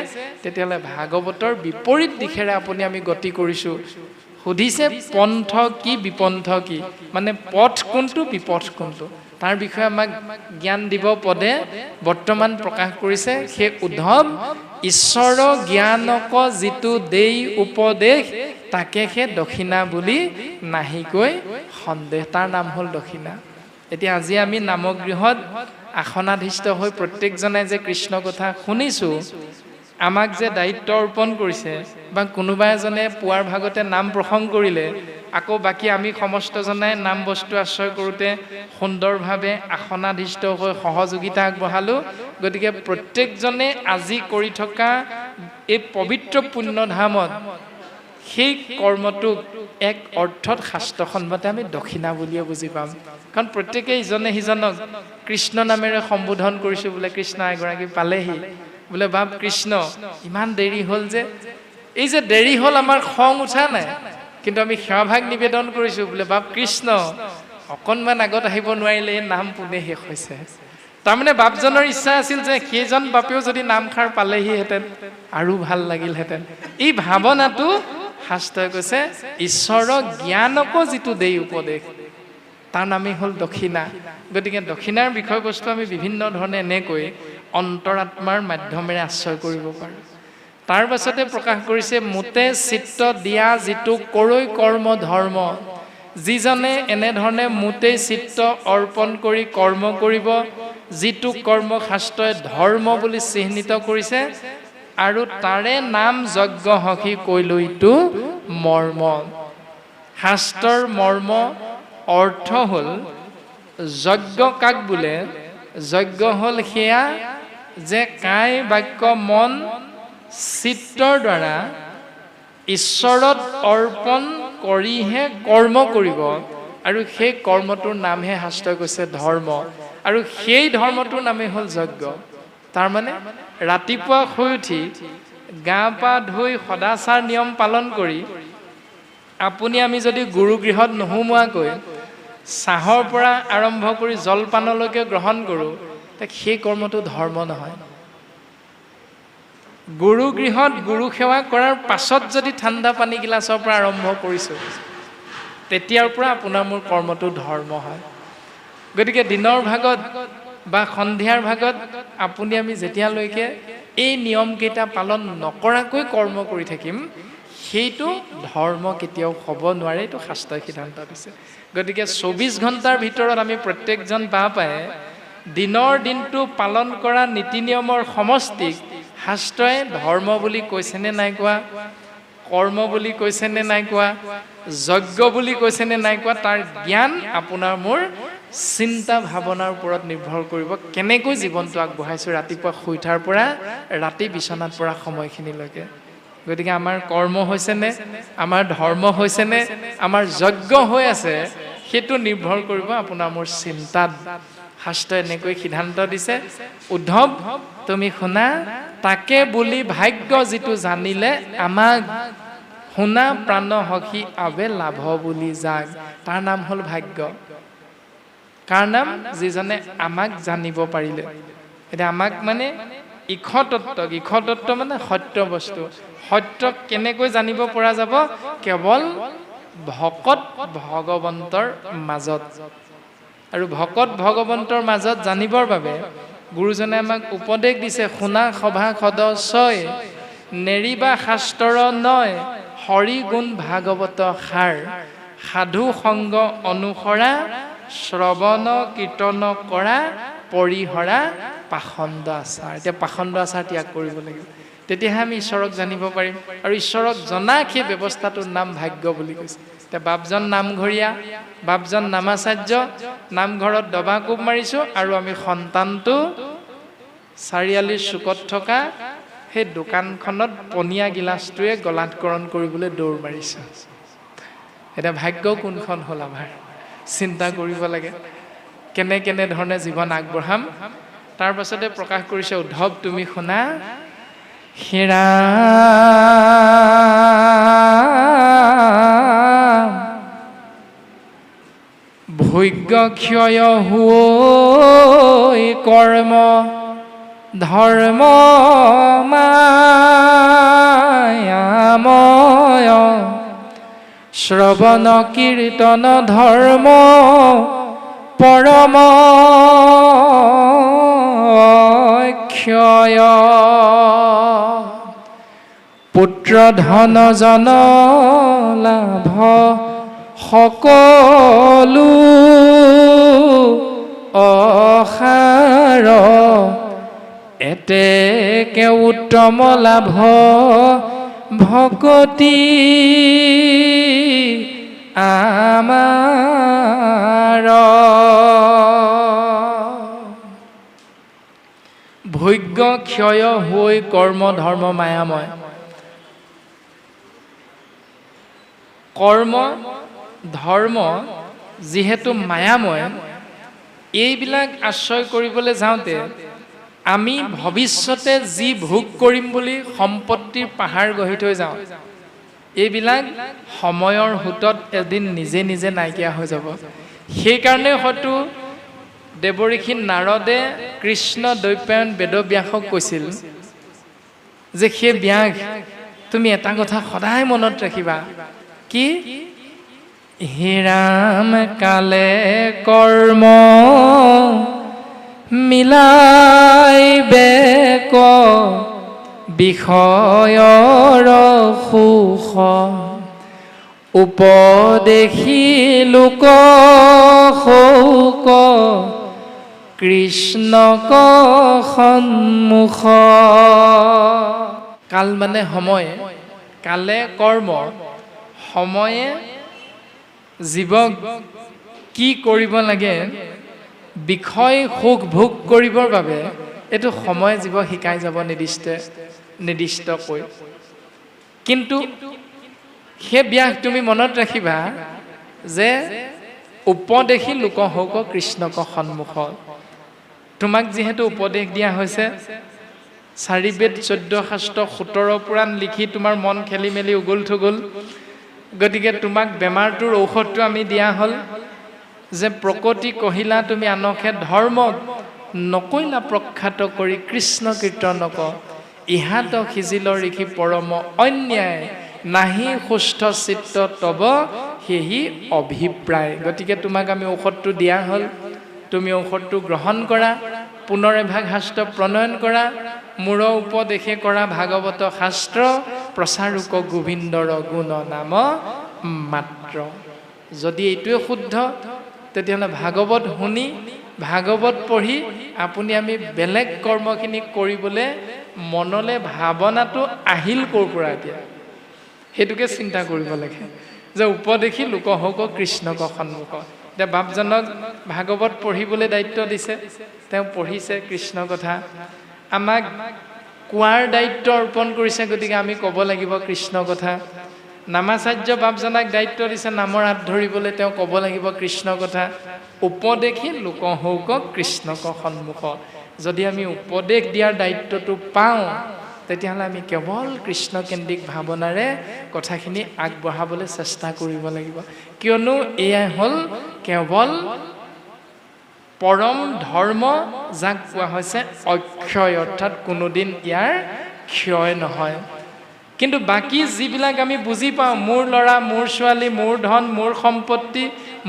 তেতিয়াহ'লে ভাগৱতৰ বিপৰীত দিশেৰে আপুনি আমি গতি কৰিছোঁ। সুধিছে পন্থ কি বিপন্থ কি, মানে পথ কোনটো বিপথ কোনটো। তাৰ বিষয়ে আমাক জ্ঞান দিব পদে বৰ্তমান প্ৰকাশ কৰিছে। সেই উদ্ধৱ ঈশ্বৰ জ্ঞানক যিটো দেই উপদেশ তাকে সে দক্ষিণা বুলি নাহিকৈ সন্দেহ। তাৰ নাম হ'ল দক্ষিণা। এতিয়া আজি আমি নামগৃহত আসনাধিষ্ঠ হৈ প্ৰত্যেকজনে যে কৃষ্ণ কথা শুনিছোঁ, আমাক যে দায়িত্ব অৰ্পণ কৰিছে, বা কোনোবা এজনে পুৱাৰ ভাগতে নাম প্ৰসংগ কৰিলে, আকৌ বাকী আমি সমস্তজনে নাম বস্তু আশ্ৰয় কৰোঁতে সুন্দৰভাৱে আসনাধিষ্ঠ হৈ সহযোগিতা আগবঢ়ালোঁ। গতিকে প্ৰত্যেকজনে আজি কৰি থকা এই পবিত্ৰ পুণ্যধামত সেই কৰ্মটোক এক অৰ্থত শাস্ত্ৰসন্মতে আমি দক্ষিণা বুলিয়ে বুজি পাম। কাৰণ প্ৰত্যেকেই ইজনে সিজনক কৃষ্ণ নামেৰে সম্বোধন কৰিছোঁ। বোলে কৃষ্ণ এগৰাকী পালেহি, বোলে বাপ কৃষ্ণ ইমান দেৰি হ'ল যে। এই যে দেৰি হ'ল আমাৰ খং উঠা নাই, কিন্তু আমি সেৱাভাগ নিবেদন কৰিছোঁ। বোলে বাপ কৃষ্ণ অকণমান আগত আহিব নোৱাৰিলে এই নাম পোনে শেষ হৈছে। তাৰমানে বাপজনৰ ইচ্ছা আছিল যে সেইজন বাপেও যদি নামষাৰ পালেহিহেঁতেন আৰু ভাল লাগিলহেঁতেন। এই ভাৱনাটো শাস্ত্ৰই কৈছে ঈশ্বৰৰ জ্ঞানকো যিটো দেই উপদেশ তাৰ নামেই হ'ল দক্ষিণা। গতিকে দক্ষিণাৰ বিষয়বস্তু আমি বিভিন্ন ধৰণে এনেকৈ অন্তৰাত্মাৰ মাধ্যমেৰে আশ্ৰয় কৰিব পাৰোঁ। তাৰ পাছতে প্ৰকাশ কৰিছে মোতে চিত্ত দিয়া যিটো কৰৈ কৰ্ম ধৰ্ম। যিজনে এনেধৰণে মোতেই চিত্ত অৰ্পণ কৰি কৰ্ম কৰিব, যিটো কৰ্ম শাস্ত্ৰই ধৰ্ম বুলি চিহ্নিত কৰিছে, আৰু তাৰে নাম যজ্ঞ সখী কৈলৈতো মৰ্ম। শাস্ত্ৰৰ মৰ্ম অৰ্থ হ'ল যজ্ঞ কাক বোলে? যজ্ঞ হ'ল সেয়া যে কায় বাক্য মন চিত্তৰ দ্বাৰা ঈশ্বৰত অৰ্পণ কৰিহে কৰ্ম কৰিব, আৰু সেই কৰ্মটোৰ নামহে শাস্ত্ৰই কৈছে ধৰ্ম, আৰু সেই ধৰ্মটোৰ নামেই হ'ল যজ্ঞ। তাৰমানে ৰাতিপুৱা শুই উঠি গা পা ধুই সদাচাৰ নিয়ম পালন কৰি আপুনি আমি যদি গুৰুগৃহত নোসোমোৱাকৈ চাহৰ পৰা আৰম্ভ কৰি জলপানলৈকে গ্ৰহণ কৰোঁ, সেই কৰ্মটো ধৰ্ম নহয়। গুৰুগৃহত গুৰু সেৱা কৰাৰ পাছত যদি ঠাণ্ডা পানী গিলাচৰ পৰা আৰম্ভ কৰিছোঁ, তেতিয়াৰ পৰা আপোনাৰ মোৰ কৰ্মটো ধৰ্ম হয়। গতিকে দিনৰ ভাগত বা সন্ধিয়াৰ ভাগত আপুনি আমি যেতিয়ালৈকে এই নিয়মকেইটা পালন নকৰাকৈ কৰ্ম কৰি থাকিম, সেইটো ধৰ্ম কেতিয়াও হ'ব নোৱাৰে। এইটো শাস্ত্ৰই সিদ্ধান্ত দিছে। গতিকে 24 ঘণ্টাৰ ভিতৰত আমি প্ৰত্যেকজন বাপায়ে দিনৰ দিনটো পালন কৰা নীতি নিয়মৰ সমষ্টিক শাস্ত্ৰই ধৰ্ম বুলি কৈছেনে নাই কোৱা, কৰ্ম বুলি কৈছেনে নাই কোৱা, যজ্ঞ বুলি কৈছেনে নাই কোৱা, তাৰ জ্ঞান আপোনাৰ মোৰ চিন্তা ভাৱনাৰ ওপৰত নিৰ্ভৰ কৰিব। কেনেকৈ জীৱনটো আগবঢ়াইছোঁ ৰাতিপুৱা শুই উঠাৰ পৰা ৰাতি বিচনাত পৰা সময়খিনিলৈকে। গতিকে আমাৰ কৰ্ম হৈছেনে, আমাৰ ধৰ্ম হৈছেনে, আমাৰ যজ্ঞ হৈ আছে, সেইটো নিৰ্ভৰ কৰিব আপোনাৰ মোৰ চিন্তাত। শাস্ত্ৰই এনেকৈ সিদ্ধান্ত দিছে, উদ্ধৱ তুমি শুনা, তাকে বুলি ভাগ্য যিটো জানিলে আমাক শুনা প্ৰাণ সখী আবে লাভ বুলি যাক। তাৰ নাম হ'ল ভাগ্য। কাৰ নাম? যিজনে আমাক জানিব পাৰিলে। এতিয়া আমাক মানে ইখতত্ব মানে সত্য বস্তু। সত্যক কেনেকৈ জানিব পৰা যাব? কেৱল ভকত ভগৱন্তৰ মাজত। আৰু ভকত ভগৱন্তৰ মাজত জানিবৰ বাবে গুৰুজনে আমাক উপদেশ দিছে, শুনা সভা সদস্যই নেৰিবা শাস্ত্ৰৰ নয়, হৰি গুণ ভাগৱত সাৰ, সাধু সংগ অনুসৰা, শ্ৰৱণ কীৰ্তন কৰা, পৰিহৰা পাখণ্ড আচাৰ। এতিয়া পাখণ্ড আচাৰ ত্যাগ কৰিব লাগিব, তেতিয়াহে আমি ঈশ্বৰক জানিব পাৰিম। আৰু ঈশ্বৰক জনা সেই ব্যৱস্থাটোৰ নাম ভাগ্য বুলি কৈছে। এতিয়া বাপজন নামঘৰীয়া, বাপজন নামাচাৰ্য, নামঘৰত দবা কোব মাৰিছোঁ, আৰু আমি সন্তানটো চাৰিআলিৰ চুকত থকা সেই দোকানখনত পনীয়া গিলাচটোৱে গলাধকৰণ কৰিবলৈ দৌৰ মাৰিছোঁ। এতিয়া ভাগ্য কোনখন হ'ল আমাৰ? চিন্তা কৰিব লাগে কেনে ধৰণে জীৱন আগবঢ়াম। তাৰ পাছতে প্ৰকাশ কৰিছে, উদ্ধৱ তুমি শুনা, হেৰা ভোগ্য ক্ষয় হৈ কৰ্ম ধৰ্ম মায়াময়, শ্ৰৱণ কীৰ্তন ধৰ্ম পৰম ক্ষয় পুত্ৰ ধন জন লাভ সকলো অসাৰ এতেকে উত্তম লাভ ভকতি আমাৰ ভোগ্য ক্ষয় হৈ কৰ্ম ধৰ্ম মায়াময় কৰ্ম ধৰ্ম যিহেতু মায়াময় এইবিলাক আশ্ৰয় কৰিবলৈ যাওঁতে আমি ভৱিষ্যতে যি ভোগ কৰিম বুলি সম্পত্তিৰ পাহাৰ গঢ়ি থৈ যাওঁ এইবিলাক সময়ৰ সোঁতত এদিন নিজে নিজে নাইকিয়া হৈ যাব সেইকাৰণে হয়তো দেৱঋষি নাৰদে কৃষ্ণ দ্বৈপায়ন বেদব্যাসক কৈছিল যে সেই ব্যাস তুমি এটা কথা সদায় মনত ৰাখিবা কি হে ৰাম কালে কৰ্ম মিলাই বেক বিষয়ৰ সুখ উপদেশী লোক শৌক কৃষ্ণক সন্মুখ কাল মানে সময় কালে কৰ্ম সময়ে জীৱক কি কৰিব লাগে বিষয় সুখ ভোগ কৰিবৰ বাবে এইটো সময় জীৱক শিকাই যাব নিৰ্দিষ্টকৈ কিন্তু সেই ব্যাস তুমি মনত ৰাখিবা যে উপদেশী লোক হওক কৃষ্ণক সন্মুখ তোমাক যিহেতু উপদেশ দিয়া হৈছে 4 বেদ 14 শাস্ত্ৰ 17 পুৰাণ লিখি তোমাৰ মন খেলি মেলি উগুল থুগুল গতিকে তোমাক বেমাৰটোৰ ঔষধটো আমি দিয়া হ'ল যে প্ৰকৃতি কহিলা তুমি আনকে ধৰ্ম নকৈলা প্ৰখ্যাত কৰি কৃষ্ণ কীৰ্তনক ইহাত সিজিল ঋষি পৰম অন্যায় নাহি সুস্থ চিত্ত তব সেহি অভিপ্ৰায় গতিকে তোমাক আমি ঔষধটো দিয়া হ'ল তুমি ঔষধটো গ্ৰহণ কৰা পুনৰ এভাগ শাস্ত্ৰ প্ৰণয়ন কৰা মূৰ উপদেশে কৰা ভাগৱত শাস্ত্ৰ প্ৰচাৰক গোবিন্দৰ গুণ নাম মাত্ৰ যদি এইটোৱে শুদ্ধ তেতিয়াহ'লে ভাগৱত শুনি ভাগৱত পঢ়ি আপুনি আমি বেলেগ কৰ্মখিনি কৰিবলৈ মনলৈ ভাৱনাটো আহিল ক'ৰ পৰা এতিয়া সেইটোকে চিন্তা কৰিব লাগে যে উপদেশী লোক হওক কৃষ্ণক সন্মুখ এতিয়া বাপজনক ভাগৱত পঢ়িবলৈ দায়িত্ব দিছে তেওঁ পঢ়িছে কৃষ্ণ কথা আমাক কোৱাৰ দায়িত্ব অৰ্পণ কৰিছে গতিকে আমি ক'ব লাগিব কৃষ্ণ কথা নামাচাৰ্য বাপজনাক দায়িত্ব দিছে নামৰ হাত ধৰিবলৈ তেওঁ ক'ব লাগিব কৃষ্ণ কথা উপদেশী লোক হওক কৃষ্ণক সন্মুখ যদি আমি উপদেশ দিয়াৰ দায়িত্বটো পাওঁ তেতিয়াহ'লে আমি কেৱল কৃষ্ণকেন্দ্ৰিক ভাৱনাৰে কথাখিনি আগবঢ়াবলৈ চেষ্টা কৰিব লাগিব কিয়নো এয়াই হ'ল কেৱল পৰম ধৰ্ম যাক কোৱা হৈছে অক্ষয় অৰ্থাৎ কোনোদিন ইয়াৰ ক্ষয় নহয় কিন্তু বাকী যিবিলাক আমি বুজি পাওঁ মোৰ ল'ৰা মোৰ ছোৱালী মোৰ ধন মোৰ সম্পত্তি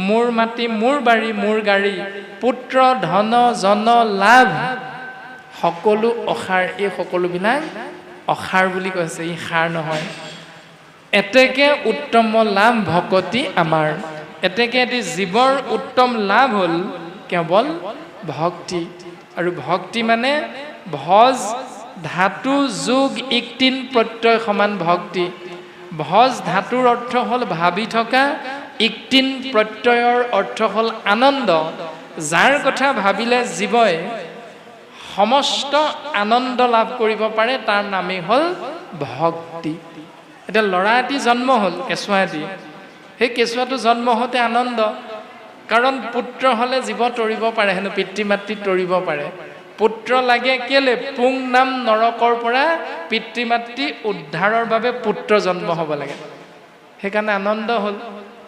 মোৰ মাটি মোৰ বাৰী মোৰ গাড়ী পুত্ৰ ধন জন লাভ সকলো অসাৰ এই সকলোবিলাক অসাৰ বুলি কৈছে ই সাৰ নহয় এতেকে উত্তম লাভ ভকতি আমাৰ এতেকে এটি জীৱৰ উত্তম লাভ হ'ল কেৱল ভক্তি আৰু ভক্তি মানে ভজ ধাতু যোগ ইক্তিন প্ৰত্যয় সমান ভক্তি ভজ ধাতুৰ অৰ্থ হ'ল ভাবি থকা ইক্তিন প্ৰত্যয়ৰ অৰ্থ হ'ল আনন্দ যাৰ কথা ভাবিলে জীৱই সমস্ত আনন্দ লাভ কৰিব পাৰে তাৰ নামেই হ'ল ভক্তি এটা ল'ৰা এটি জন্ম হ'ল কেঁচুৱা এটি সেই কেঁচুৱাটো জন্ম হওঁতে আনন্দ কাৰণ পুত্ৰ হ'লে জীৱ তৰিব পাৰে হেনো পিতৃ মাতৃ তৰিব পাৰে পুত্ৰ লাগে কেলে পুং নাম নৰকৰ পৰা পিতৃ মাতৃ উদ্ধাৰৰ বাবে পুত্ৰ জন্ম হ'ব লাগে সেইকাৰণে আনন্দ হ'ল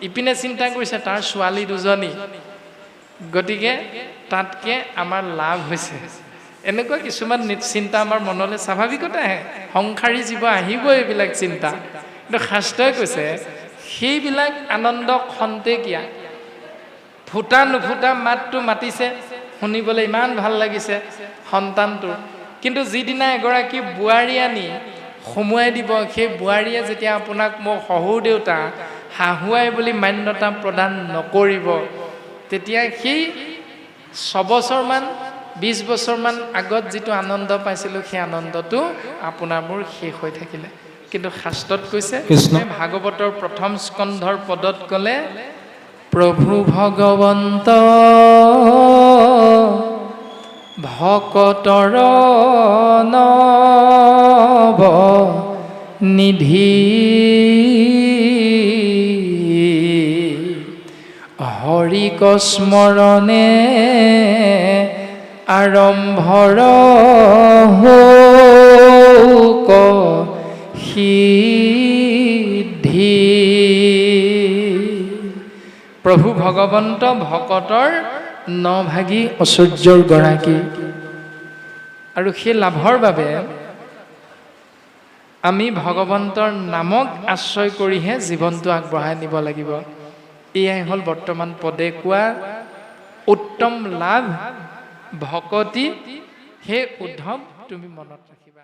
ইপিনে চিন্তা কৰিছে তাৰ ছোৱালী দুজনী গতিকে তাতকে আমাৰ লাভ হৈছে এনেকুৱা কিছুমান চিন্তা আমাৰ মনলৈ স্বাভাৱিকতে আহে সংসাৰী জীৱ আহিবই এইবিলাক চিন্তা কিন্তু শাস্ত্ৰই কৈছে সেইবিলাক আনন্দ খন্তেকীয়া ফুটা নুফুটা মাতটো মাতিছে, শুনিবলৈ ইমান ভাল লাগিছে সন্তানটোৰ। কিন্তু যিদিনা এগৰাকী বোৱাৰী আনি সোমোৱাই দিব, সেই বোৱাৰীয়ে যেতিয়া আপোনাক মোৰ শহুৰ দেউতা শাহুৱাই বুলি মান্যতা প্ৰদান নকৰিব, তেতিয়া সেই 6 বছৰমান 20 বছৰমান আগত যিটো আনন্দ পাইছিলোঁ, সেই আনন্দটো আপোনাৰ মোৰ শেষ হৈ থাকিলে। কিন্তু শাস্ত্ৰত কৈছে, ভাগৱতৰ 1ম স্কন্ধৰ পদত ক'লে, প্ৰভু ভগৱন্ত ভকতৰ নব নিধি, হৰিক স্মৰণে আৰম্ভৰ হৌক সিদ্ধি। প্ৰভু ভগৱন্ত ভকতৰ নভাগী ঐশ্বৰ্যৰ গৰাকী। আৰু সেই লাভৰ বাবে আমি ভগৱন্তৰ নামক আশ্ৰয় কৰিহে জীৱনটো আগবঢ়াই নিব লাগিব। এয়াই হ'ল বৰ্তমান পদে কোৱা উত্তম লাভ ভকতি। সেই উদ্ধৱ তুমি মনত ৰাখিবা।